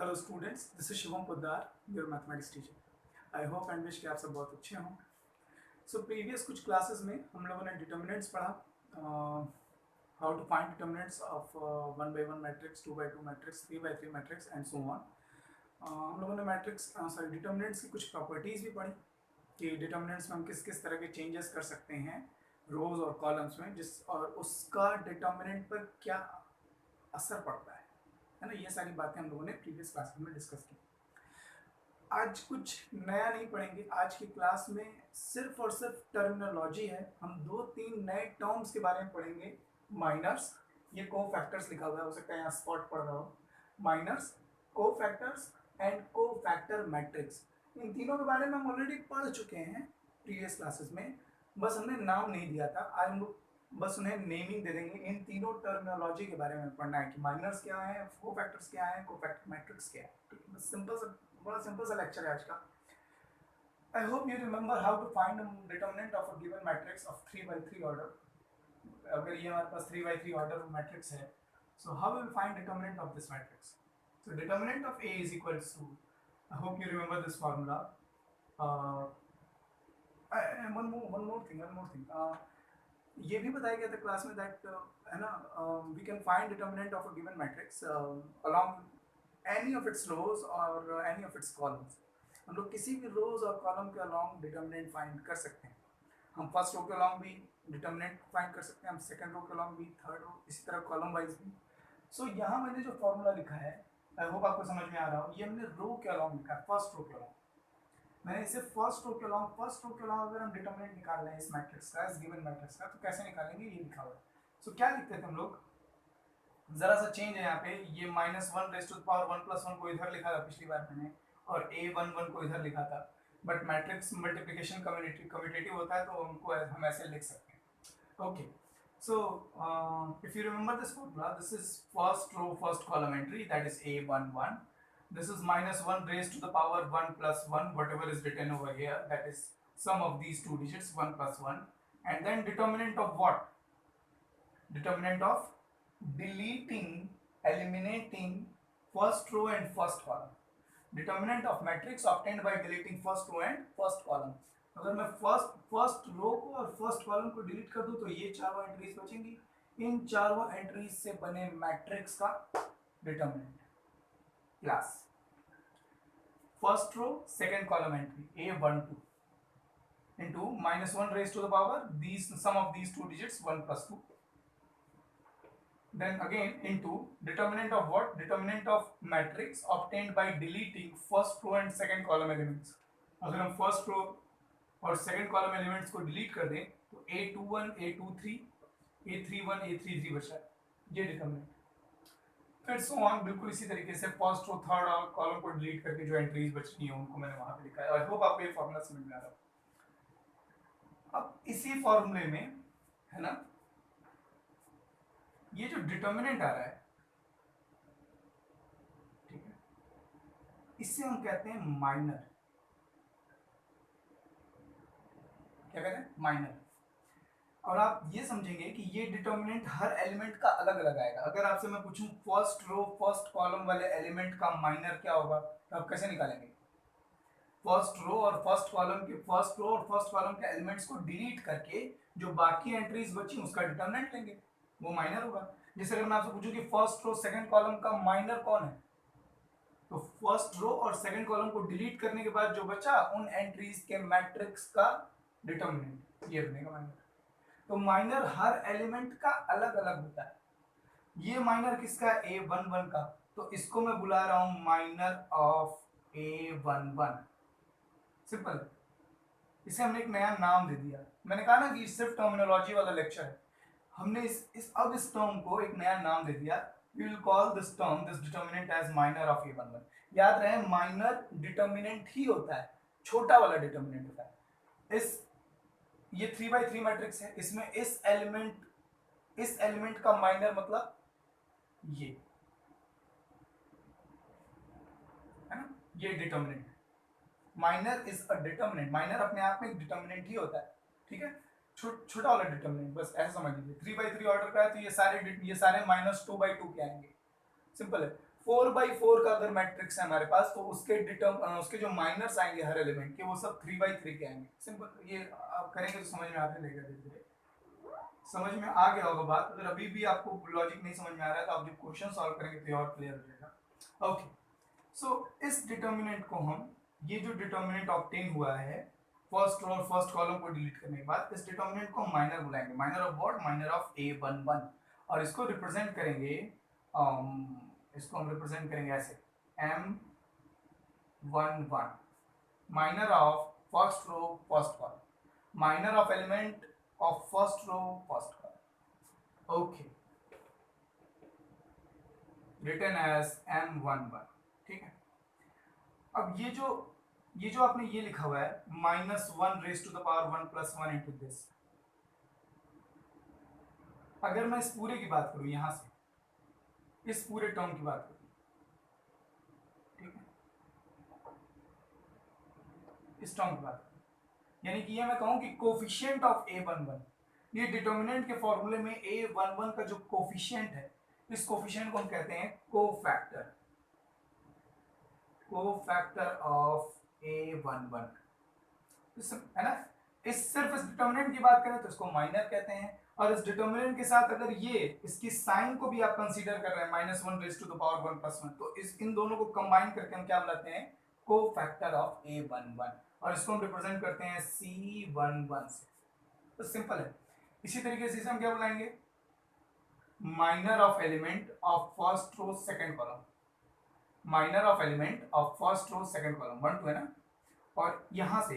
Hello students, this is Shivam Poddar, your mathematics teacher. I hope and wish कि आप सब बहुत अच्छे हों। सो प्रीवियस कुछ क्लासेस में हम लोगों ने डिटर्मिनेंट्स पढ़ा, how to find determinants of 1 by 1 matrix, 2 by 2 matrix, 3 by 3 matrix and so on. हम लोगों ने डिटर्मिनेंट्स की कुछ प्रॉपर्टीज़ भी पढ़ी कि डिटर्मिनेंट्स में हम किस किस तरह के चेंजेस कर सकते हैं रोज और कॉलम्स में, जिस और उसका डिटर्मिनेंट पर क्या असर पड़ता है ना। ये सारी बातें हम लोगों ने प्रीवियस क्लासेस में डिस्कस की। आज कुछ नया नहीं पढ़ेंगे। आज की क्लास में सिर्फ और सिर्फ टर्मिनोलॉजी है। हम 2-3 नए टर्म्स के बारे में पढ़ेंगे। माइनर्स, ये को फैक्टर्स लिखा हुआ है, हो सकता है यहाँ स्पॉट पढ़ रहा हो। माइनर्स, को फैक्टर्स एंड को फैक्टर मैट्रिक्स, इन तीनों के बारे में हम ऑलरेडी पढ़ चुके हैं प्रीवियस क्लासेस में, बस हमने नाम नहीं दिया था। आज हम लोग बस उन्हें नेमिंग दे देंगे। इन तीनों टर्मिनोलॉजी के बारे में पढ़ना है कि माइनर्स क्या है, को फैक्टर्स क्या है, को फैक्टर मैट्रिक्स क्या है। ठीक है, बस सिंपल सा, बड़ा सिंपल सा लेक्चर है आज का। I hope you remember how to find a determinant of a given matrix of 3 by 3 order. अगर ये हमारे पास 3 by 3 order मैट्रिक्स है, so how we will find determinant of this matrix? So determinant of A is equals to, I hope you remember this formula. Uh, one more thing. ये भी बताया गया था class में दैट है ना, we can find determinant of a given matrix along any of its rows और any of it's columns. हम लोग किसी भी रोज और कॉलम के अलोंग डिटर्मिनेंट फाइंड कर सकते हैं। हम फर्स्ट रो के अलोंग भी डिटर्मिनेंट फाइंड कर सकते हैं, हम सेकंड रो के अलोंग भी, थर्ड रो, इसी तरह कॉलम वाइज भी। सो यहाँ मैंने जो फॉर्मूला लिखा है, आई होप आपको समझ में आ रहा हो। ये हमने रो के अलोंग लिखा है, फर्स्ट रो के अलोंग। मैंने इसे फर्स्ट रो के अलोंग अगर हम डिटर्मिनेंट निकाल रहे हैं इस मैट्रिक्स का, इस गिवन मैट्रिक्स का, तो कैसे निकालेंगे, ये लिखा हुआ है। सो क्या लिखते थे हम लोग, जरा सा चेंज है यहाँ पे। ये -1 को इधर लिखा था पिछली बार मैंने, और a11 को इधर लिखा था। बट मैट्रिक्स मल्टीप्लिकेशन कम्यूटेटिव होता है, तो उनको हम ऐसे लिख सकते हैं। Okay, so if you remember this formula, this is first row first column entry, that is a11. This is -1 raised to the power 1 plus 1, whatever is written over here, that is sum of these two digits, 1 plus 1. And then determinant of what? Determinant of deleting, eliminating first row and first column. Determinant of matrix obtained by deleting first row and first column. अगर मैं first row को और first column को delete कर दूं तो ये चारों एंट्रीज बचेंगी। इन चारों एंट्रीज से बने मैट्रिक्स का determinant class first row second column entry a12 into -1 raised to the power these sum of these two digits 1 plus 2. Then again into determinant of what? Determinant of matrix obtained by deleting first row and second column elements. अगर हम first row और second column elements को delete कर दें तो a21, a23, a31, a33 बचा है, ये डिटर्मिनेंट। फिर सो ऑन, बिल्कुल इसी तरीके से फर्स्ट रो थर्ड और कॉलम को डिलीट करके जो एंट्रीज बचनी है उनको मैंने वहां पे लिखा है। आई होप आपको ये फॉर्मूला समझ में आ रहा है। अब इसी फॉर्मूले में है ना, ये जो डिटर्मिनेंट आ रहा है, ठीक है, इससे हम कहते हैं माइनर। क्या कहते हैं? माइनर। और आप ये समझेंगे कि ये डिटर्मिनेंट हर एलिमेंट का अलग अलग आएगा। अगर आपसे मैं पूछूं फर्स्ट रो फर्स्ट कॉलम वाले एलिमेंट का माइनर क्या होगा, तो आप कैसे निकालेंगे? फर्स्ट रो और फर्स्ट कॉलम के एलिमेंट्स को डिलीट करके जो बाकी एंट्रीज बची उसका डिटर्मिनेंट लेंगे, वो माइनर होगा। जैसे अगर मैं आपसे पूछूं कि फर्स्ट रो सेकंड कॉलम का माइनर कौन है, तो फर्स्ट रो और सेकंड कॉलम को डिलीट करने के बाद जो बचा उन एंट्रीज के मैट्रिक्स का डिटर्मिनेंट ये बनेगा माइनर। तो माइनर हर एलिमेंट का अलग अलग होता है। ये माइनर किसका? a11 का, तो इसको मैं बुला रहा हूं माइनर ऑफ a11। सिंपल। इसे हमने एक नया नाम दे दिया। मैंने कहा ना कि सिर्फ टर्मिनोलॉजी वाला लेक्चर है। हमने इस टर्म को एक नया नाम दे दिया। We will call this term, this determinant as minor of a11. याद रहे, माइनर डिटर्मिनेंट ही होता है, छोटा वाला डिटर्मिनेंट होता है। ये 3 by 3 मैट्रिक्स है, इसमें इस एलिमेंट का माइनर मतलब ये है ना, ये determinant. Minor is a determinant. Minor अपने आप में एक डिटर्मिनेंट ही होता है, ठीक है, छोटा वाला डिटर्मिनेंट, बस ऐसा समझ लीजिए। 3 by 3 ऑर्डर का है तो ये सारे -2 by 2 के आएंगे। सिंपल है। 4x4 का अगर मैट्रिक्स है हमारे पास तो उसके जो माइनर्स आएंगे हर एलिमेंट के वो सब 3x3 के आएंगे। सिंपल, ये आप करेंगे तो समझ में आने लगेगा, धीरे धीरे समझ में आ गया होगा बात। अगर अभी भी आपको लॉजिक नहीं समझ में आ रहा है तो आप जब क्वेश्चन सॉल्व करेंगे तो और क्लियर हो जाएगा। ओके, सो इस डिटर्मिनेंट को हम, ये जो डिटर्मिनेंट ऑब्टेन हुआ है फर्स्ट रो और फर्स्ट कॉलम को डिलीट करने के बाद, इस डिटर्मिनेंट को माइनर बुलाएंगे। Minor of what? Minor of A11। और इसको रिप्रेजेंट करेंगे, इसको हम रिप्रेजेंट करेंगे ऐसे M11, minor of first row first column, minor of element of first row first column. Okay, written as M11। ठीक है, अब ये जो आपने ये लिखा हुआ है -1 raised to the power 1 + 1 into this, अगर मैं इस पूरे की बात करूं, यहां से इस पूरे टर्म की बात करूं, ठीक है, इस टर्म की बात करूं, यानी कि ये मैं कहूं कि कोफिशिएंट ऑफ A11, ये डिटर्मिनेंट के फॉर्मूले में A11 का जो कोफिशिएंट है, इस कोफिशिएंट को हम कहते हैं कोफैक्टर, कोफैक्टर ऑफ A11, है ना। सिर्फ इस डिटर्मिनेंट की बात करें तो इसको माइनर कहते हैं, और इस डिटर्मिनेंट के साथ अगर ये इसकी साइन को भी आप कंसीडर कर रहे हैं -1 raised to the power 1 + 1, तो इन दोनों को कंबाइन करके हम क्या बुलाते हैं? कोफैक्टर ऑफ A11, और इसको हम रिप्रेजेंट करते हैं C11 से। तो सिंपल है। इसी तरीके से हम क्या बुलाएंगे? Minor of element of first row second column, minor of element of first row second column, 1 2 है ना, और यहां से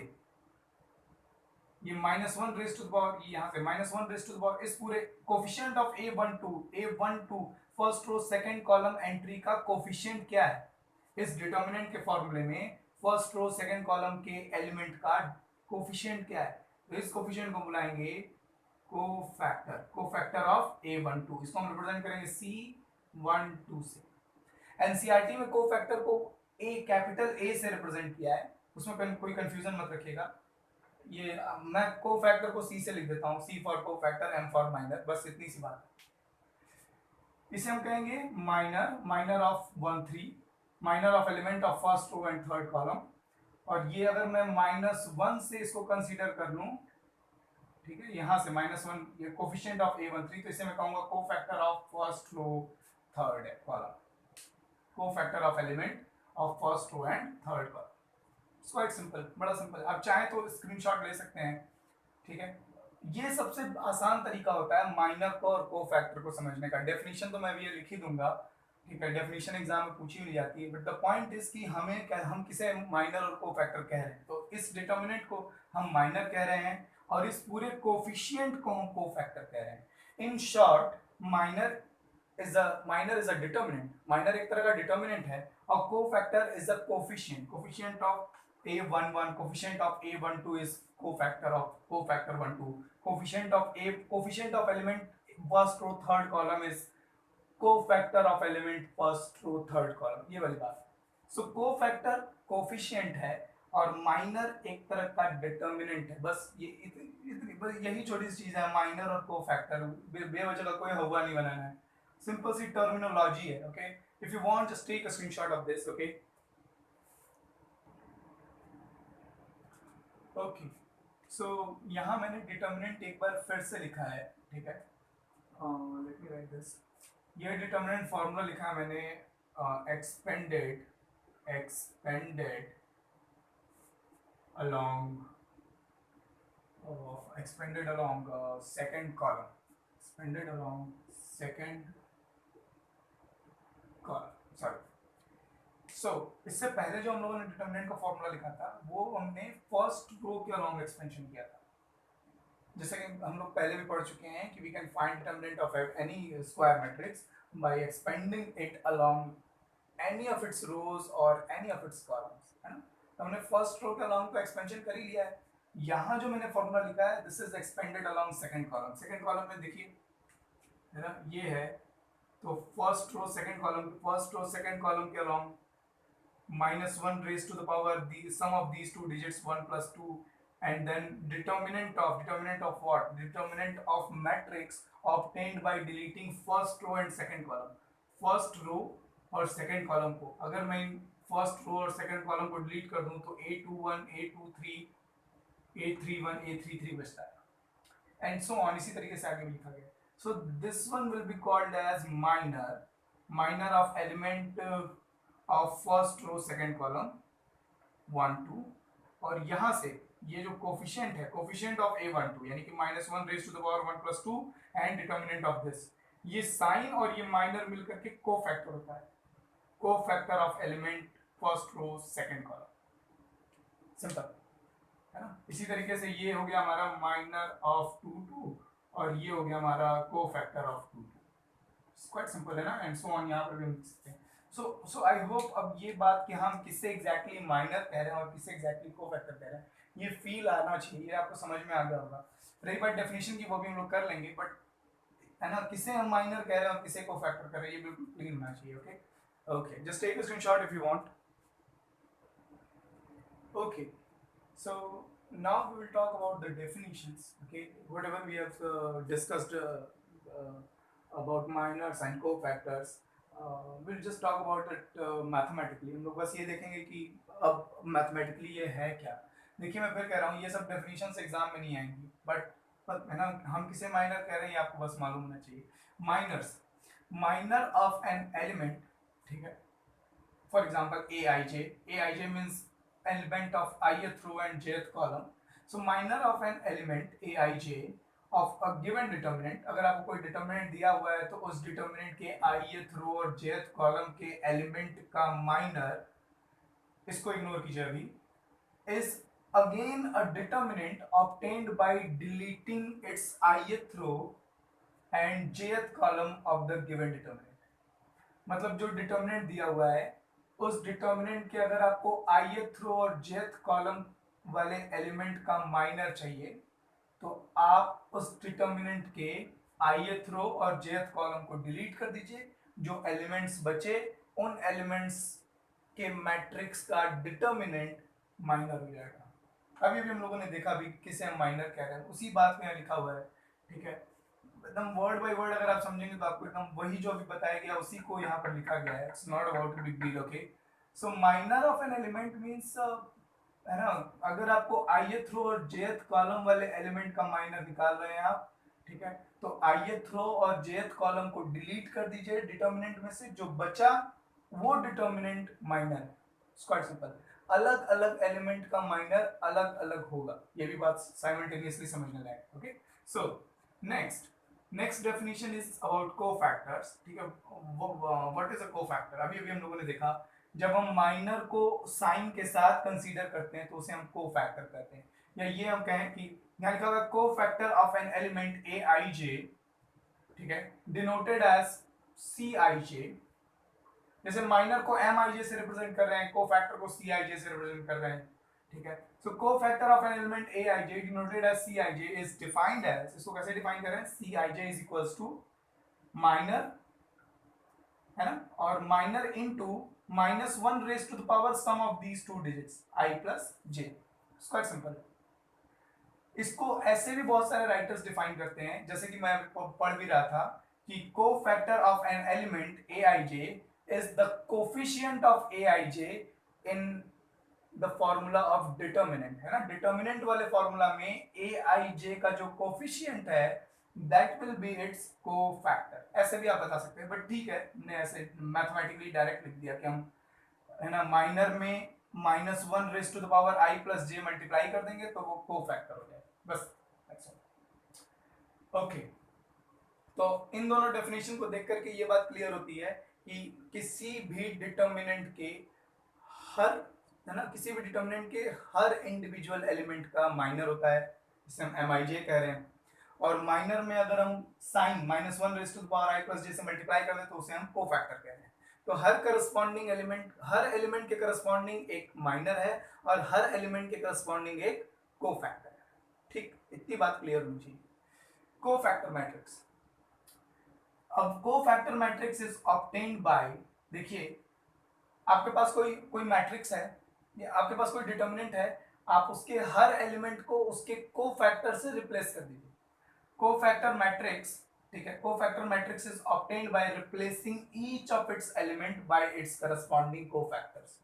ये -1 raised to the power, यहाँ से -1 raised to the power, इस पूरे coefficient of A12 first row second column entry का कोफिशिएंट क्या है? इस डिटर्मिनेंट के फॉर्मूले में फर्स्ट रो सेकंड कॉलम के एलिमेंट का कोफिशिएंट क्या है? तो इस कोफिशिएंट को बुलाएंगे कोफैक्टर, कोफैक्टर ऑफ A12। इसको हम रिप्रेजेंट करेंगे C12 से। एनसीईआरटी में कोफैक्टर को कैपिटल A से रिप्रेजेंट किया है, उसमें कोई कंफ्यूजन मत रखिएगा। ये मैं कोफैक्टर को C से लिख देता हूँ, C for cofactor, M for minor, बस इतनी सी बात है। इसे हम कहेंगे minor, minor of 1 3, minor of element of first row and third column. और ये अगर मैं -1 से इसको कंसीडर कर लूं, ठीक है, यहां से -1, ये कोफिशिएंट ऑफ A13, तो इसे मैं कहूंगा cofactor of first row third column, cofactor of element of first row and third column. Quite simple, बड़ा सिंपल। आप चाहें तो स्क्रीनशॉट ले सकते हैं, ठीक है। ये सबसे आसान तरीका होता है माइनर को और कोफैक्टर को समझने का। डेफिनेशन तो मैं भी ये लिख ही दूंगा, ठीक है, डेफिनेशन एग्जाम में पूछी हुई जाती है, बट द पॉइंट इज कि हम किसे माइनर और कोफैक्टर कह रहे हैं। तो इस डिटर्मिनेंट को हम माइनर कह रहे हैं और इस पूरे कोफिशिएंट को हम कोफैक्टर कह रहे हैं। In short, minor is a determinant, minor एक तरह का डिटर्मिनेंट है, और cofactor is a coefficient, coefficient of A11, coefficient of A12 is cofactor of cofactor 12, coefficient of element first row third column is cofactor of element first row third column, ये वाली बात। सो cofactor coefficient है और minor एक तरह का determinant है। बस ये बस यही छोटी सी चीज है, माइनर और कोफैक्टर, बेवजह का कोई हुआ नहीं बनाना है, सिंपल सी टर्मिनोलॉजी है। Okay, if you want just take a screenshot of this. Okay, okay, so यहाँ मैंने डिटर्मिनेंट एक बार फिर से लिखा है, ठीक है। Let me right this. ये डिटर्मिनेंट फॉर्मूला लिखा है मैंने, expanded along expanded along second column, expanded along second column, sorry। सो इससे पहले जो हम लोगों ने डिटर्मिनेंट का फॉर्मूला लिखा था वो हमने फर्स्ट रो के अलोंग एक्सपेंशन किया था। जैसे कि हम लोग पहले भी पढ़ चुके हैं कि we can find determinant of any square matrix by expanding it along any of its rows और एनी ऑफ इट्स कॉलम्स, है ना। तो हमने फर्स्ट रो के अलोंग तो एक्सपेंशन कर ही लिया है। यहाँ जो मैंने फॉर्मूला लिखा है, this is expanded along second column. Second column में देखिए, है ना, ये है, तो फर्स्ट रो सेकंड कॉलम के along -1 raised to the power the sum of these two digits 1 + 2, and then determinant of what? Determinant of matrix obtained by deleting first row and second column। first row और second column को, अगर मैं first row और second column को delete कर दूं तो A21 A23 A31 A33 बचता है एंड सो ऑन, इसी तरीके से आगे भी लिखा गया। So this one will be called as minor of element of first row second column 1 2, और यहाँ से ये जो कोफिशिएंट है, कोफिशिएंट ऑफ A12 यानी कि -1 raise to the power 1 + 2 and determinant of this, ये साइन और ये माइनर मिलकर के कोफैक्टर होता है, cofactor of element first row second column. Simple है ना। इसी तरीके से ये हो गया हमारा माइनर ऑफ 2 2 और ये हो गया हमारा कोफैक्टर ऑफ 2 2। क्वाइट सिंपल है ना, एंड सो ऑन, यहाँ पर भी लिख सकते हैं। सो आई होप अब ये बात कि हम किससे एग्जैक्टली माइनर कह रहे हैं और किससे एग्जैक्टली कोफैक्टर कह रहे हैं, ये फील आना चाहिए, ये आपको समझ में आ गया होगा। रही बात डेफिनेशन की, वो भी हम लोग कर लेंगे, बट है ना, किसे हम माइनर कह रहे हैं और किसे कोफैक्टर कह रहे हैं, ये बिल्कुल क्लीन होना चाहिए। Okay okay, just take a screenshot if you want. Okay, so now we will talk about the definitions. Okay, whatever we have discussed about minors and cofactors, we'll just talk about it mathematically. हम लोग बस ये देखेंगे कि अब mathematically ये है क्या। देखिए मैं फिर कह रहा हूँ, ये सब definitions एग्जाम में नहीं आएंगी, बट है ना, हम किसे माइनर कह रहे हैं ये आपको बस मालूम होना चाहिए। Minors, minor of an element, ठीक है, for example aij means element of ith row and jth column. So minor of an element aij of a given determinant, अगर आपको कोई determinant दिया हुआ है तो उस determinant के ith row और jth column के element का minor, इसको इग्नोर कीजिए अभी, is again a determinant obtained by deleting its ith row and jth column of the given determinant। मतलब जो determinant दिया हुआ है उस डिटर्मिनेंट के अगर आपको ith रो और jth कॉलम वाले एलिमेंट का माइनर चाहिए तो आप उस डिटर्मिनेंट के ith रो और jth कॉलम को डिलीट कर दीजिए, जो एलिमेंट्स बचे उन एलिमेंट्स के मैट्रिक्स का डिटर्मिनेंट माइनर हो जाएगा। अभी भी हम लोगों ने देखा भी किसे हम माइनर कह रहे हैं, उसी बात में लिखा हुआ है, ठीक है, एकदम वर्ड बाय वर्ड अगर आप समझेंगे तो आपको एकदम वही जो अभी बताया गया उसी को यहाँ पर लिखा गया है। It's not about big deal. Okay, so minor of an element means, है ना, अगर आपको ith रो और jth कॉलम वाले एलिमेंट का माइनर निकाल रहे हैं आप, ठीक है, तो ith रो और jth कॉलम को डिलीट कर दीजिए डिटर्मिनेंट में से, जो बचा वो डिटर्मिनेंट माइनर है। क्वाइट सिंपल, अलग अलग एलिमेंट का माइनर अलग अलग होगा, ये भी बात साइमल्टेनियसली समझने लायक। Okay, so next definition is about cofactors. ठीक है, व्हाट इज अ कोफैक्टर, अभी अभी हम लोगों ने देखा जब हम माइनर को साइन के साथ कंसीडर करते हैं तो उसे हम कोफैक्टर कहते हैं, या ये हम कहें कि यहाँ लिखा हुआ cofactor of an element aij, ठीक है, डिनोटेड एज cij। जैसे माइनर को mij से रिप्रेजेंट कर रहे हैं, कोफैक्टर को cij से रिप्रेजेंट कर रहे हैं, ठीक है। So cofactor of an element aij denoted as cij is defined as, इसको कैसे डिफाइन कर रहे हैं, cij is equals to minor, है ना, और minor into -1 raise to the power sum of these two digits i plus j। Quite simple. इसको ऐसे भी बहुत सारे राइटर्स डिफाइन करते हैं, जैसे कि मैं पढ़ भी रहा था कि cofactor of an element aij is the coefficient of aij in the formula of determinant, है ना, डिटर्मिनेंट वाले फॉर्मूला में aij का जो कोफिशिएंट है that will be it's cofactor. ऐसे भी आप बता सकते हैं, बट ठीक है, हमने ऐसे मैथमेटिकली डायरेक्ट लिख दिया कि हम, है ना, माइनर में -1 raise to the power i plus j multiply कर देंगे तो वो कोफैक्टर हो जाए, बस। ओके, तो इन दोनों डेफिनेशन को देख करके ये बात क्लियर होती है कि किसी भी डिटर्मिनेंट के हर, है ना, किसी भी डिटर्मिनेंट के हर इंडिविजुअल एलिमेंट का माइनर होता है, जिसे हम mij कह रहे हैं, और माइनर में अगर हम sign -1 raise to the power i plus j से मल्टीप्लाई कर दें तो उसे हम कोफैक्टर कह रहे हैं। तो हर करस्पॉन्डिंग एलिमेंट, हर एलिमेंट के करस्पॉन्डिंग एक माइनर है और हर एलिमेंट के करस्पॉन्डिंग एक कोफैक्टर है। ठीक, इतनी बात क्लियर होनी चाहिए। कोफैक्टर मैट्रिक्स, अब cofactor matrix is obtained by, देखिए आपके पास कोई मैट्रिक्स है, या आपके पास कोई डिटर्मिनेंट है, आप उसके हर एलिमेंट को उसके कोफैक्टर से रिप्लेस कर दीजिए। कोफैक्टर मैट्रिक्स ठीक है, cofactor matrix is obtained by replacing each of its element by it's corresponding cofactors.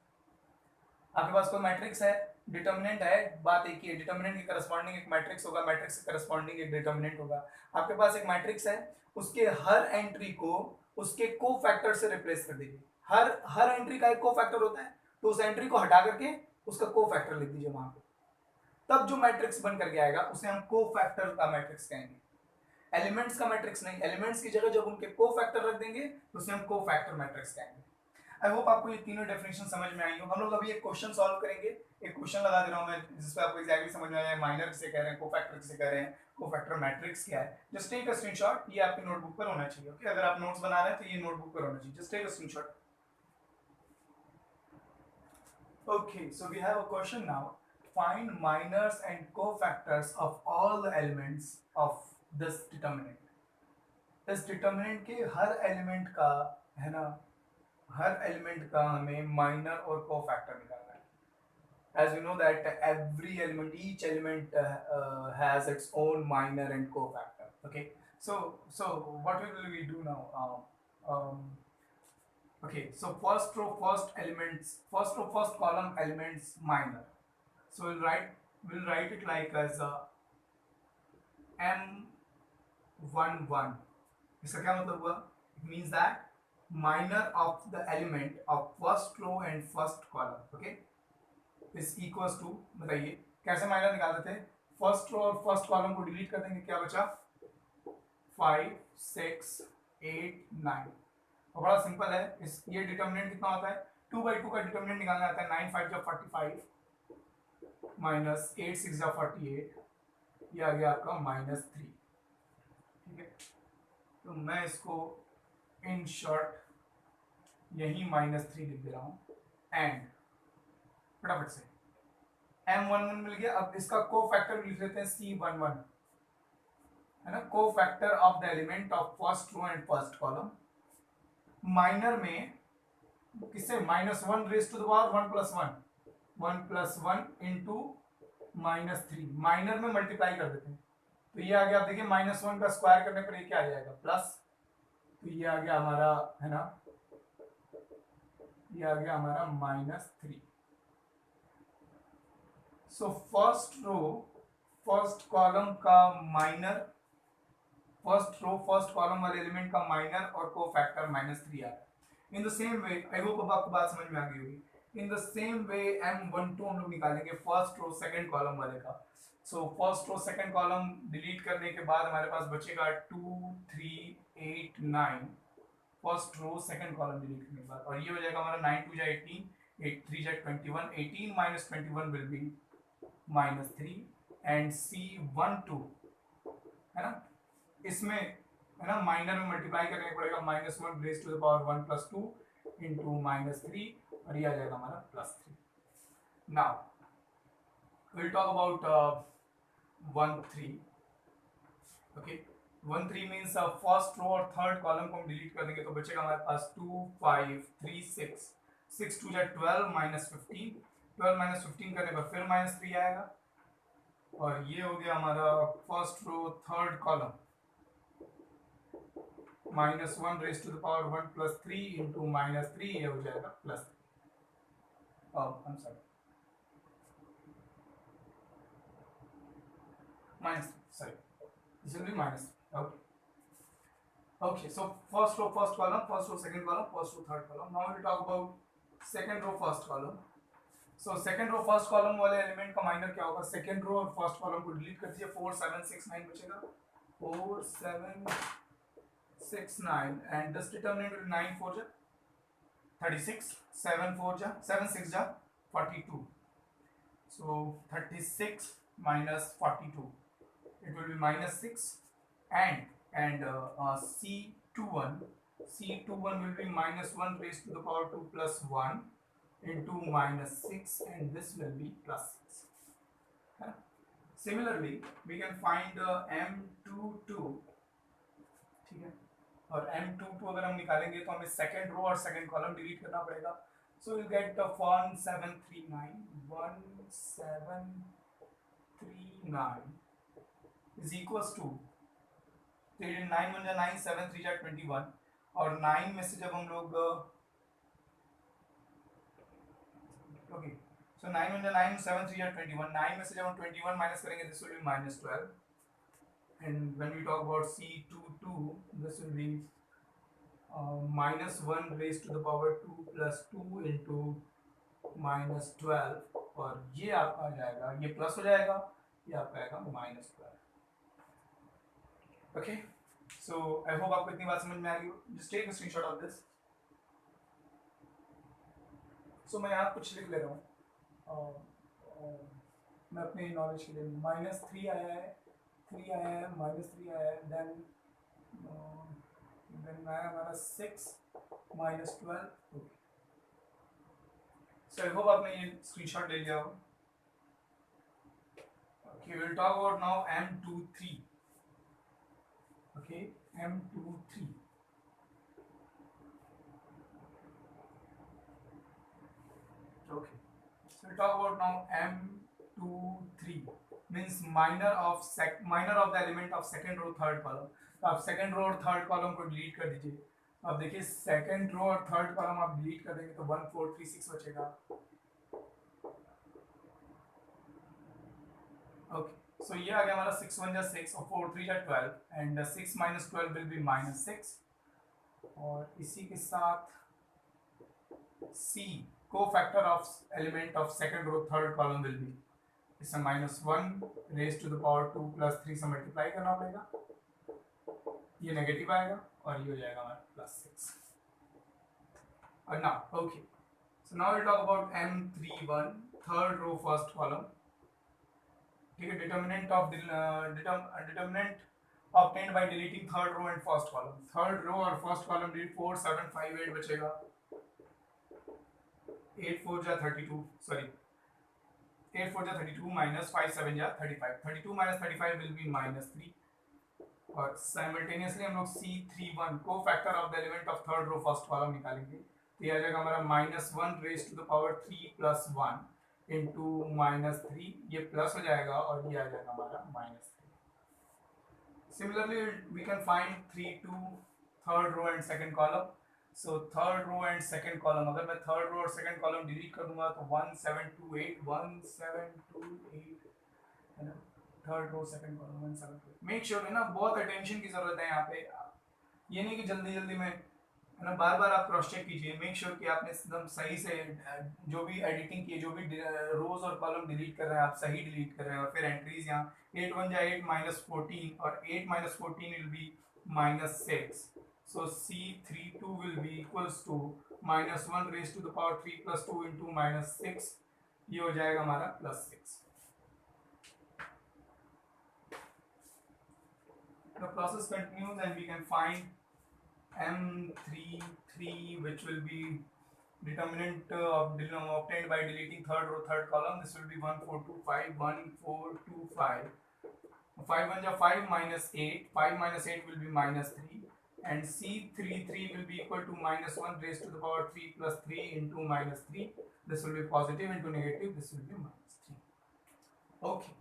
आपके पास कोई मैट्रिक्स है, डिटर्मिनेंट है, बात एक ही है, डिटर्मिनेंट के करस्पॉन्डिंग एक मैट्रिक्स होगा, मैट्रिक्स के करस्पॉन्डिंग एक डिटर्मिनेंट होगा। आपके पास एक मैट्रिक्स है, उसके हर एंट्री को उसके कोफैक्टर से रिप्लेस कर दीजिए। हर एंट्री का एक कोफैक्टर होता है, तो उस एंट्री को हटा करके उसका कोफैक्टर लिख दीजिए वहां पे, तब जो मैट्रिक्स बन करके आएगा उसे हम कोफैक्टर का मैट्रिक्स कहेंगे। एलिमेंट्स का मैट्रिक्स नहीं, एलिमेंट्स की जगह जब उनके कोफैक्टर रख देंगे तो उसे हम कोफैक्टर मैट्रिक्स कहेंगे। आई होप आपको ये तीनों डेफिनेशन समझ में आई हो। हम लोग अभी एक क्वेश्चन सॉल्व करेंगे, एक क्वेश्चन लगा दे रहा हूं मैं जिसपे आपको एग्जैक्टली समझ में आ जाए माइनर किसे कह रहे हैं, कोफैक्टर किसे कह रहे हैं, कोफैक्टर मैट्रिक्स क्या है। जस्ट टेक अ स्क्रीनशॉट, ये आपकी नोटबुक पर होना चाहिए। ओके, अगर आप नोट्स बना रहे हैं तो ये नोटबुक पर होना चाहिए। Just take a screenshot. Okay, so we have a question now. Find minors and cofactors of all the elements of this determinant. इस डिटर्मिनेंट के हर एलिमेंट का, है ना, हर एलिमेंट का हमें माइनर और कोफैक्टर निकालना है। As you know that every element, each element has its own minor and cofactor. Okay, so what will we do now? Okay, so first row, first elements, first row, first column elements minor. So we'll write it like as M11. इसका क्या मतलब हुआ? It means that minor of the element of first row and first column, okay, is equals to, बताइए कैसे minor निकालते थे? First row और first column को डिलीट कर देंगे, क्या बचा? 5 6 8 9। और बड़ा सिंपल है, इस ये डिटर्मिनेंट कितना होता है? 2/2 का डिटर्मिनेंट निकालना आता है। 9 5 जा 45 माइनस 8 6 जा 48, ये आ गया आपका -3। ठीक है, तो मैं इसको इन शॉर्ट यही -3 लिख दे रहा हूं। एंड फटाफट से M11 मिल गया। अब इसका कोफैक्टर लिख लेते हैं C11, है ना, cofactor of the element of first row and first column. Minor में किससे? -1 raise to the power 1 + 1, 1 + 1 into -3, minor में मल्टीप्लाई कर देते हैं, तो ये आ गया। आप देखिए -1 का स्क्वायर करने पर ये क्या आ जाएगा? प्लस, तो ये आ गया हमारा, है ना, ये आ गया हमारा -3। So first row first column का minor, first row first column वाले एलिमेंट का माइनर और कोफैक्टर -3 आ गया। In the same way, I hope अब आपको बात समझ में आ गई होगी। इन द सेम वे M12 हम लोग निकालेंगे फर्स्ट रो सेकंड कॉलम वाले का। So first row second column delete करने के बाद हमारे पास बचेगा 2 3 8 9, first row second column delete करने के बाद, और ये हो जाएगा हमारा 9 2 जा 18, 8 3 जा 21, 18 - 21 विल बी -3 एंड C12, है ना, इसमें, है ना, माइनर में मल्टीप्लाई करने पड़ेगा। -1 raise to the power 1 + 2 into -3, और ये आ जाएगा हमारा +3। Now we'll talk about 1 3। Okay, 1 3 means first row और थर्ड कॉलम को हम डिलीट कर देंगे, तो बचेगा हमारे पास 2 5 3 6, 6 2 जा 12 -15, 12 - 15 करने पर फिर -3 आएगा, और ये हो गया हमारा first row third column. -1 raise to the power 1 + 3 into -3, ये हो जाएगा +3। I'm sorry, -3, sorry, this will be -3. Okay, okay, so first row first column, first row second column, first row third column. Now we talk about second row first column. So second row first column वाले element का minor क्या होगा? Second row और first column को delete कर दीजिए। 4 7 6 9 बचेगा, 4 7 6 9, and this determinant will 9 4 जा 36, 7 4 जा 7 6 जा 42, so 36 minus 42, it will be -6, and C21 will be -1 raised to the power 2 plus 1 into -6, and this will be +6. Similarly, we can find M22, ठीक है, और M22 अगर हम निकालेंगे तो हमें सेकेंड रो और सेकेंड कॉलम डिलीट करना पड़ेगा। So we'll get 1739 is equals to तो ये 9 1 जा 9, 7 3 जा 21, और 9 में से जब हम लोग ओके, सो 9 1 जा 9, 7 3 जा 21, 9 में से जब हम 21 माइनस करेंगे this will be -12, and when we talk about C22 this will be -1 raised to the power 2 plus 2 into -12, और ये आपका आ जाएगा, ये प्लस हो जाएगा, ये आपका आएगा -12। ओके, सो आई होप आपको इतनी बात समझ में आ गई हो। Just take a screenshot of this. So मैं यहाँ कुछ लिख ले रहा हूँ, मैं अपने नॉलेज के लिए। -3 आया है, 3 आया है, -3 आया है, देन आया हमारा 6 -12। ओके, सो आई होप आपने ये स्क्रीनशॉट ले लिया हो। Okay, will talk about now M23। Okay, M23। Okay, so we'll talk about now M23 means minor of the element of second row third column। तो आप second row और third column को delete कर दीजिए। अब देखिए सेकंड रो और third column आप डिलीट कर देंगे तो 1 4 3 6 बचेगा। ओके, सो ये आ गया हमारा 6 1 जा 6 और 4 3 जा 12 एंड 6 - 12 विल बी -6, और इसी के साथ C cofactor of element of second row third column will be इससे -1 raised to the power 2 plus 3 से मल्टीप्लाई करना पड़ेगा, ये नेगेटिव आएगा और ये हो जाएगा हमारा +6। और now okay, so now we talk about M31 third row first column. ठीक है, determinant obtained by deleting third row and first column। Third row और फर्स्ट कॉलम डिलीट, 4 7 5 8 बचेगा, 8 4 जा 32, सॉरी 8 4 जा 32 minus 5 7 जा 35, 32 minus 35 will be -3, और simultaneously हम लोग C31 को factor of the element of third row first column निकालेंगे। तो ये आ जाएगा हमारा -1 raise to the power 3 plus 1 into -3, ये प्लस हो जाएगा और ये आ जाएगा हमारा -3। Similarly we can find 3 2 third row and second column. So third row and second column, अगर मैं थर्ड रो और सेकंड कॉलम डिलीट कर दूंगा तो 1 7 2 8 1 7 2 8 है ना, third row second column 1 7 2। Make sure है ना, बहुत अटेंशन की जरूरत है यहाँ पे। ये नहीं कि जल्दी जल्दी में है ना, बार बार आप क्रॉस चेक कीजिए, मेक श्योर कि आपने एकदम सही से जो भी एडिटिंग की, जो भी रोज और कॉलम डिलीट कर रहे हैं आप सही डिलीट कर रहे हैं। और फिर एंट्रीज यहाँ 8 1 जा 8 -14 और 8 -14 will be -6, so C32 will be equals to -1 raised to the power 3 plus 2 into -6, ये हो जाएगा हमारा +6। The process continues and we can find M33 which will be determinant obtained by deleting third row third column. This will be 1 4 2 5 1 4 2 5, 5 1 ja 5 -8, 5 -8 will be -3, and C33 will be equal to -1 raised to the power 3 plus 3 into -3. This will be positive into negative, this will be -3. Okay,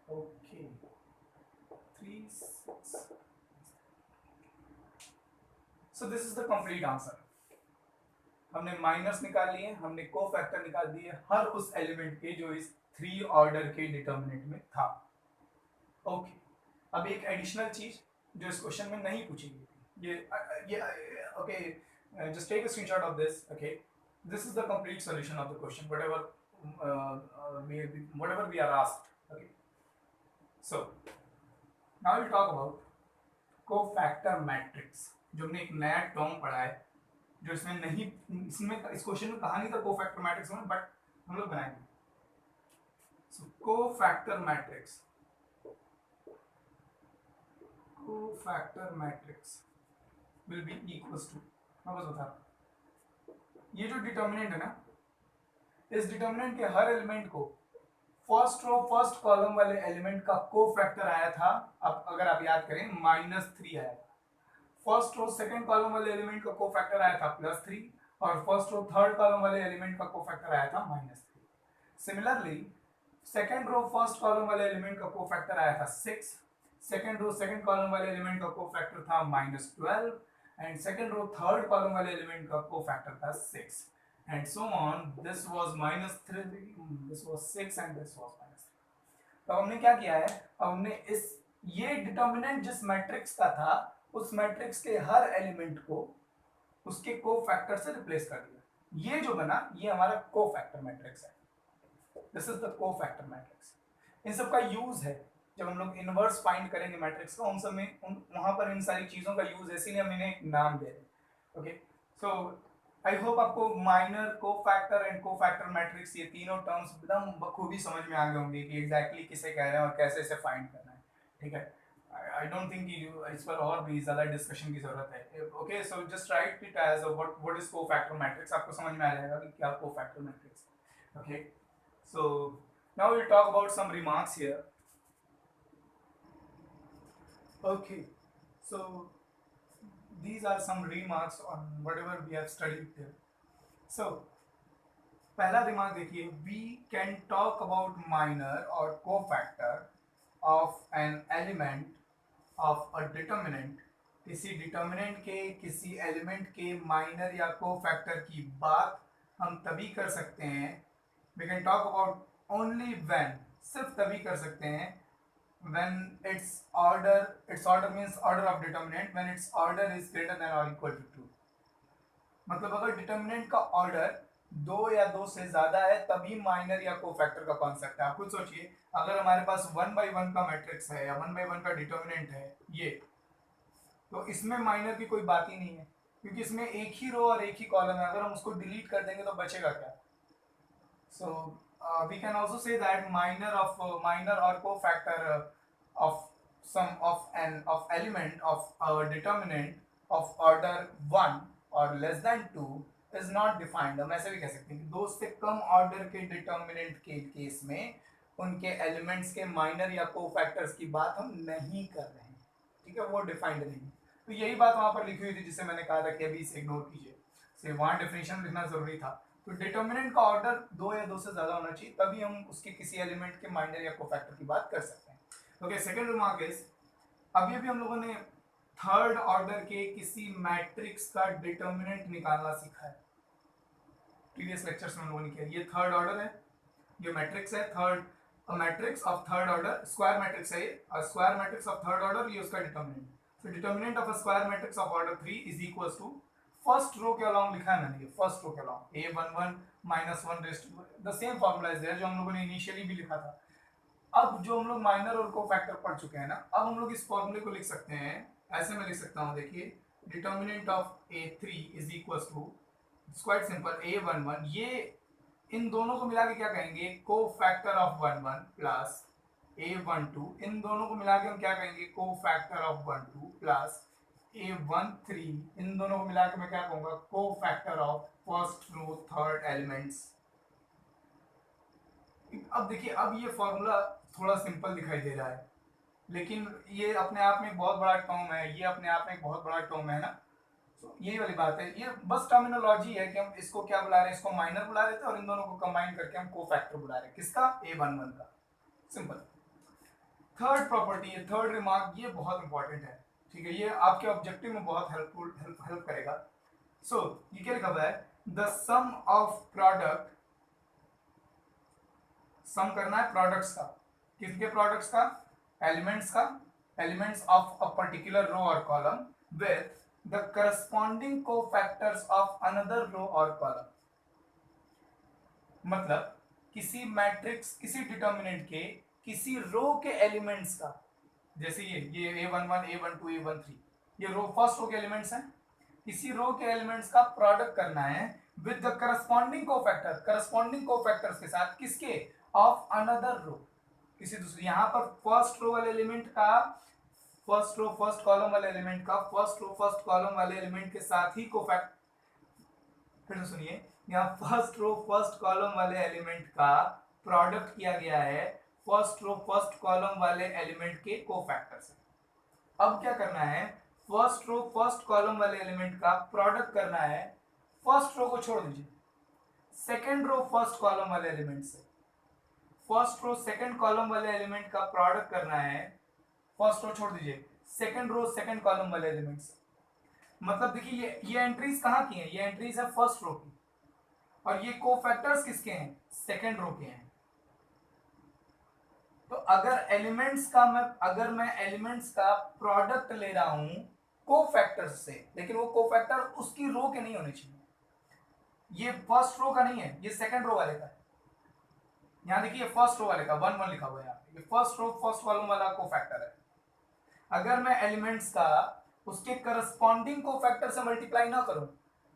okay, 3 6. So this is the complete answer। हमने minus निकाल लिए, हमने को factor निकाल दिए हर उस element के जो इस 3 ऑर्डर के डिटर्मिनेंट में था। ओके, अब एक एडिशनल चीज जो इस क्वेश्चन में नहीं पूछी गई थी, ये okay, just take a screenshot of this. Okay, this is the complete solution of the question whatever we are asked। okay, so now we'll talk about cofactor matrix, जो हमने एक नया टर्म पढ़ा है जो इसमें नहीं, इसमें इस क्वेश्चन में कहा नहीं था कोफैक्टर मैट्रिक्स में, बट हम लोग बनाएंगे। So cofactor matrix, cofactor matrix will be equals to, मैं बस बता रहा हूं, ये जो डिटर्मिनेंट है ना, इस डिटर्मिनेंट के हर एलिमेंट को फर्स्ट रो फर्स्ट कॉलम वाले एलिमेंट का कोफैक्टर आया था। अब अगर आप याद करें -3 आया था। फर्स्ट रो सेकंड कॉलम वाले एलिमेंट का कोफैक्टर आया था +3, और फर्स्ट रो थर्ड कॉलम वाले एलिमेंट का कोफैक्टर आया था -3। Similarly second row first column वाले एलिमेंट का कोफैक्टर आया था 6, सेकंड रो सेकंड कॉलम वाले एलिमेंट का कोफैक्टर था -12 and second row third column वाले एलिमेंट का कोफैक्टर था 6 and so on. This was -3, this was 6 and this was -3. तो हमने क्या किया है, हमने इस ये डिटर्मिनेंट जिस मैट्रिक्स का था उस मैट्रिक्स के हर एलिमेंट को उसके कोफैक्टर से रिप्लेस कर दिया. ये जो बना ये हमारा कोफैक्टर मैट्रिक्स है. This is the cofactor matrix. इन सब का यूज है जब हम लोग इनवर्स फाइंड करेंगे मैट्रिक्स का, उन सब में वहां पर इन सारी चीजों का यूज है, इसीलिए हम इन्हें एक नाम दे रहे हैं. ओके, सो आई होप आपको minor, cofactor and cofactor matrix ये तीनों टर्म्स एकदम बखूबी समझ में आ गए होंगे कि एग्जैक्टली किसे कह रहे हैं और कैसे इसे फाइंड करना है. ठीक है, आई डोंट थिंक इस पर और भी ज्यादा डिस्कशन की जरूरत है. Okay, so just write it as what is cofactor matrix. आपको समझ में आ जाएगा कि क्या cofactor matrix. Okay, so now we'll talk about some remarks here. Okay, so these are some remarks on whatever we have studied there. So पहला remark देखिए, we can talk about minor or cofactor of an element of a determinant. किसी determinant के किसी element के minor या cofactor की बात हम तभी कर सकते हैं, we can talk about only when, सिर्फ तभी कर सकते हैं when its order means order of determinant, when its order is greater than or equal to 2. मतलब अगर डिटर्मिनेंट का ऑर्डर 2 या 2 से ज्यादा है तभी माइनर या कोफैक्टर का कॉन्सेप्ट है. आप खुद सोचिए, अगर हमारे पास 1/1 का मैट्रिक्स है या 1/1 का डिटर्मिनेंट है ये, तो इसमें माइनर की कोई बात ही नहीं है क्योंकि इसमें एक ही रो और एक ही कॉलम है. अगर हम उसको डिलीट कर देंगे तो बचेगा क्या? So we can also say that minor or cofactor of some of element of a determinant of order 1 or less than 2 is not defined. हम ऐसे भी कह सकते हैं कि 2 से कम ऑर्डर के डिटर्मिनेंट के केस में उनके एलिमेंट्स के माइनर या कोफैक्टर्स की बात हम नहीं कर रहे हैं. ठीक है, वो डिफाइंड नहीं. तो यही बात वहां पर लिखी हुई थी जिसे मैंने कहा था कि अभी इसे इग्नोर कीजिए. से वहां डेफिनेशन लिखना जरूरी था. तो डिटर्मिनेंट का ऑर्डर 2 या 2 से ज्यादा होना चाहिए तभी हम उसके किसी एलिमेंट के माइनर या कोफैक्टर की बात कर सकते हैं. ओके, सेकंड रिमार्क इज, अभी अभी हम लोगों ने थर्ड ऑर्डर के किसी मैट्रिक्स का डिटर्मिनेंट निकालना सीखा है. प्रीवियस लेक्चर्स में हम लोगों ने किया. ये थर्ड ऑर्डर है, ये मैट्रिक्स है third, a matrix of third order, square matrix है ये, a square matrix of third order, ये उसका determinant. So determinant of a square matrix of order 3 is equals to, first row के along लिखा है मैंने, फर्स्ट रो के along a11 -1 rest the same formula is there जो हम लोगों ने इनिशियली भी लिखा था. अब जो हम लोग माइनर और कोफैक्टर पढ़ चुके हैं ना, अब हम लोग इस फॉर्मूले को लिख सकते हैं. ऐसे मैं लिख सकता हूँ, देखिए, determinant of a3 is equals to, it's quite simple, a11, ये इन दोनों को मिला के क्या कहेंगे, कोफैक्टर ऑफ 11 प्लस a12, इन दोनों को मिला के हम क्या कहेंगे, कोफैक्टर ऑफ 12 प्लस a13, इन दोनों को मिला के मैं क्या कहूंगा, cofactor of first row third elements. अब देखिए, अब ये फॉर्मूला थोड़ा सिंपल दिखाई दे रहा है लेकिन ये अपने आप में एक बहुत बड़ा टर्म है, ये अपने आप में एक बहुत बड़ा टर्म है ना. तो यही वाली बात है, ये बस टर्मिनोलॉजी है कि हम इसको क्या बुला रहे हैं, इसको माइनर बुला रहे थे और इन दोनों को कंबाइन करके हम कोफैक्टर बुला रहे हैं. किसका, a11 का. सिंपल. थर्ड प्रॉपर्टी है, थर्ड रिमार्क, ये बहुत इंपॉर्टेंट है. ठीक है, ये आपके ऑब्जेक्टिव में बहुत हेल्प करेगा. सो ये क्या लिखा हुआ है, the sum of product, sum करना है प्रोडक्ट्स का. किसके प्रोडक्ट्स का, एलिमेंट्स का, elements of a particular row और column with the corresponding cofactors of another row और कॉलम. मतलब किसी मैट्रिक्स, किसी डिटर्मिनेंट के किसी रो के एलिमेंट्स का, जैसे ये a11 a12 a13, ये रो फर्स्ट रो के एलिमेंट्स हैं, किसी रो के एलिमेंट्स का प्रोडक्ट करना है with the corresponding cofactor, corresponding cofactors के साथ, किसके, ऑफ अनदर रो, किसी दूसरे. यहां पर फर्स्ट रो वाले एलिमेंट का, फर्स्ट रो फर्स्ट कॉलम वाले एलिमेंट का फर्स्ट रो फर्स्ट कॉलम वाले एलिमेंट के साथ ही कोफैक्ट, फिर से सुनिए, यहाँ फर्स्ट रो फर्स्ट कॉलम वाले एलिमेंट का प्रोडक्ट किया गया है फर्स्ट रो फर्स्ट कॉलम वाले एलिमेंट के कोफैक्टर से. अब क्या करना है, फर्स्ट रो फर्स्ट कॉलम वाले एलिमेंट का प्रोडक्ट करना है, फर्स्ट रो को छोड़ दीजिए, सेकंड रो फर्स्ट कॉलम वाले एलिमेंट से. फर्स्ट रो सेकंड कॉलम वाले एलिमेंट का प्रोडक्ट करना है फर्स्ट रो छोड़ दीजिए, सेकंड रो सेकंड कॉलम वाले एलिमेंट्स, मतलब देखिए ये एंट्रीज कहाँ की हैं, ये एंट्रीज है फर्स्ट रो की, और ये कोफैक्टर्स किसके हैं, सेकंड रो के हैं। तो अगर मैं एलिमेंट्स का प्रोडक्ट ले रहा हूं कोफैक्टर्स से, लेकिन वो कोफैक्टर उसकी रो के नहीं होने चाहिए, ये फर्स्ट रो का नहीं है, ये सेकंड रो वाले का है। यहां देखिए फर्स्ट रो वाले का 1 1 लिखा हुआ है यहाँ पे, ये फर्स्ट रो फर्स्ट कॉलम वाला कोफैक्टर है। अगर मैं एलिमेंट्स का उसके करस्पॉन्डिंग कोफैक्टर से मल्टीप्लाई ना करूं,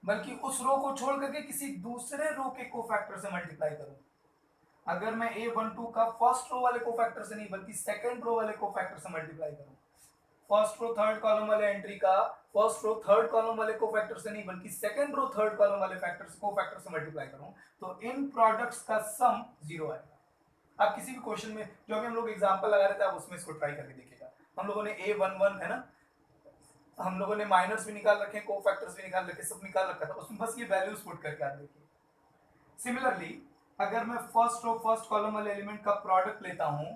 बल्कि उस रो को छोड़ करके किसी दूसरे रो के कोफैक्टर से मल्टीप्लाई करूं, अगर मैं A12 का फर्स्ट रो वाले कोफैक्टर से नहीं बल्कि सेकंड रो वाले कोफैक्टर से मल्टीप्लाई करूं, फर्स्ट रो थर्ड कॉलम वाले एंट्री का फर्स्ट रो थर्ड कॉलम वाले कोफैक्टर से नहीं बल्कि सेकंड रो थर्ड कॉलम वाले फैक्टर से कोफैक्टर से मल्टीप्लाई करूं, तो इन प्रोडक्ट्स का सम 0 आएगा। आप किसी भी क्वेश्चन में जो अभी हम लोग एग्जांपल लगा रहे थे, आप उसमें इसको ट्राई करके देखिएगा। हम लोगों ने A11 है ना, हम लोगों ने माइनर्स भी निकाल रखे, कोफैक्टर्स भी निकाल रखे, सब निकाल रखा था, उसमें बस ये वैल्यूज पुट करके आप देखिए। सिमिलरली अगर मैं फर्स्ट रो फर्स्ट कॉलम वाले एलिमेंट का प्रोडक्ट लेता हूं,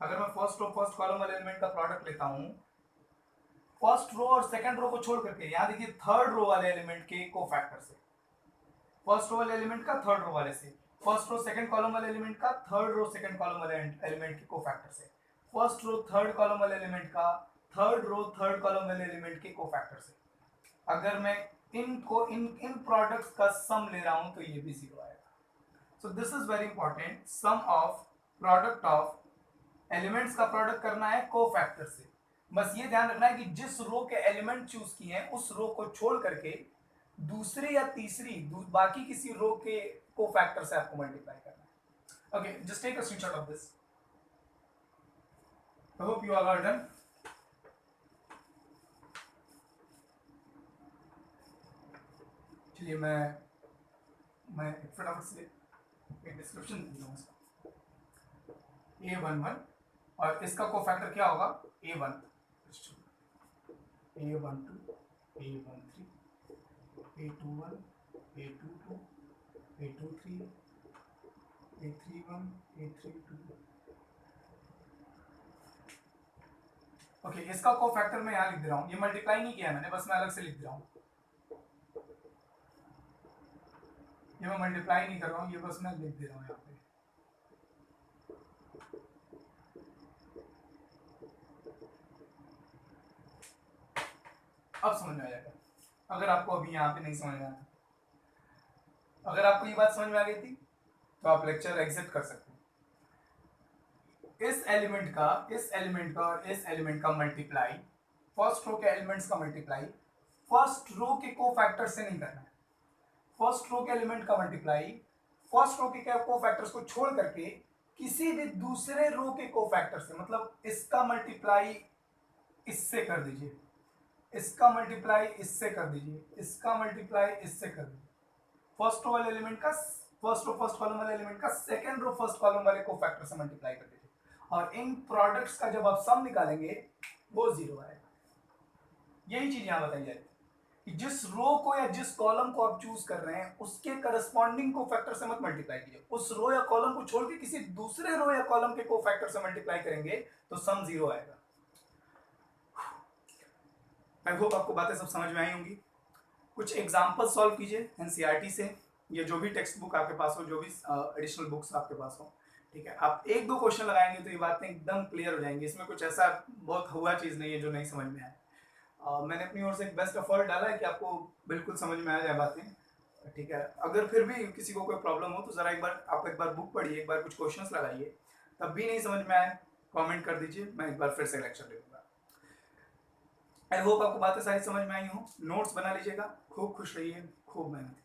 अगर मैं फर्स्ट रो फर्स्ट कॉलम वाले एलिमेंट का प्रोडक्ट लेता हूं फर्स्ट रो और सेकंड रो को छोड़ करके, यहां देखिए थर्ड रो वाले एलिमेंट के कोफैक्टर से, फर्स्ट रो वाले एलिमेंट का थर्ड रो वाले से, फर्स्ट रो सेकंड कॉलम वाले एलिमेंट का थर्ड रो सेकंड कॉलम वाले एलिमेंट के कोफैक्टर से, फर्स्ट रो थर्ड कॉलम वाले एलिमेंट का थर्ड रो थर्ड कॉलम वाले एलिमेंट के कोफैक्टर से, अगर मैं इनको इन प्रोडक्ट्स का सम ले रहा हूं तो ये भी 0 आएगा। So this is very important, sum of product of elements का प्रोडक्ट करना है कोफैक्टर से। बस ये ध्यान रखना है कि जिस रो के एलिमेंट चूज किए हैं उस रो को छोड़ करके दूसरी या तीसरी बाकी किसी रो के कोफैक्टर से आपको मल्टीप्लाई करना है। Okay, just take a screenshot of this. I hope you all are done. चलिए मैं फटाफट से एक डिस्क्रिप्शन दे दूंगा इसका। A11 और इसका कोफैक्टर क्या होगा, A1, A12, A13, A21, A22, A23, A31, A32। Okay, इसका कोफैक्टर मैं यहाँ लिख दे रहा हूँ, ये मल्टीप्लाई नहीं किया मैंने, बस मैं अलग से लिख दे रहा हूँ, ये मैं मल्टीप्लाई नहीं कर रहा हूँ, ये बस मैं लिख दे रहा हूँ यहाँ पे। अब समझ में आ जाएगा, अगर आपको अभी यहाँ पे नहीं समझ में आया। अगर आपको ये बात समझ में आ गई थी तो आप लेक्चर एग्जिट कर सकते हैं। इस एलिमेंट का और इस एलिमेंट का मल्टीप्लाई, फर्स्ट रो के एलिमेंट्स का मल्टीप्लाई फर्स्ट रो के कोफैक्टर से नहीं करना है। फर्स्ट रो के एलिमेंट का मल्टीप्लाई फर्स्ट रो के कोफैक्टर्स को छोड़ करके किसी भी दूसरे रो के कोफैक्टर से, मतलब इसका मल्टीप्लाई इससे कर दीजिए, इसका मल्टीप्लाई इससे कर दीजिए, इसका मल्टीप्लाई इससे कर दीजिए। फर्स्ट रो वाले एलिमेंट का फर्स्ट रो फर्स्ट कॉलम वाले एलिमेंट का सेकंड रो फर्स्ट कॉलम वाले कोफैक्टर से मल्टीप्लाई कर दीजिए, और इन प्रोडक्ट्स का जब आप सम निकालेंगे वो 0 आएगा। यही चीज यहां बताई जाएगी कि जिस रो को या जिस कॉलम को आप चूज कर रहे हैं उसके करस्पॉन्डिंग कोफैक्टर से मत मल्टीप्लाई कीजिए, उस रो या कॉलम को छोड़ के किसी दूसरे रो या कॉलम के कोफैक्टर से मल्टीप्लाई करेंगे तो सम 0 आएगा। आई होप आपको बातें सब समझ में आई होंगी। कुछ एग्जाम्पल सॉल्व कीजिए एनसीईआरटी से, या जो भी टेक्स्ट बुक आपके पास हो, जो भी एडिशनल बुक्स आपके पास हो, ठीक है। आप 1-2 क्वेश्चन लगाएंगे तो ये बातें एकदम क्लियर हो जाएंगी। इसमें कुछ ऐसा बहुत हुआ चीज़ नहीं है जो नहीं समझ में आए। मैंने अपनी ओर से एक बेस्ट एफर्ट डाला है कि आपको बिल्कुल समझ में आ जाए बातें, ठीक है। अगर फिर भी किसी को कोई प्रॉब्लम हो तो ज़रा आप एक बार बुक पढ़िए, एक बार कुछ क्वेश्चंस लगाइए, तब भी नहीं समझ में आए कमेंट कर दीजिए, मैं एक बार फिर से लेक्चर दे दूँगा। आई होप आपको बातें सारी समझ में आई हो। नोट्स बना लीजिएगा, खूब खुश रहिए, खूब मेहनत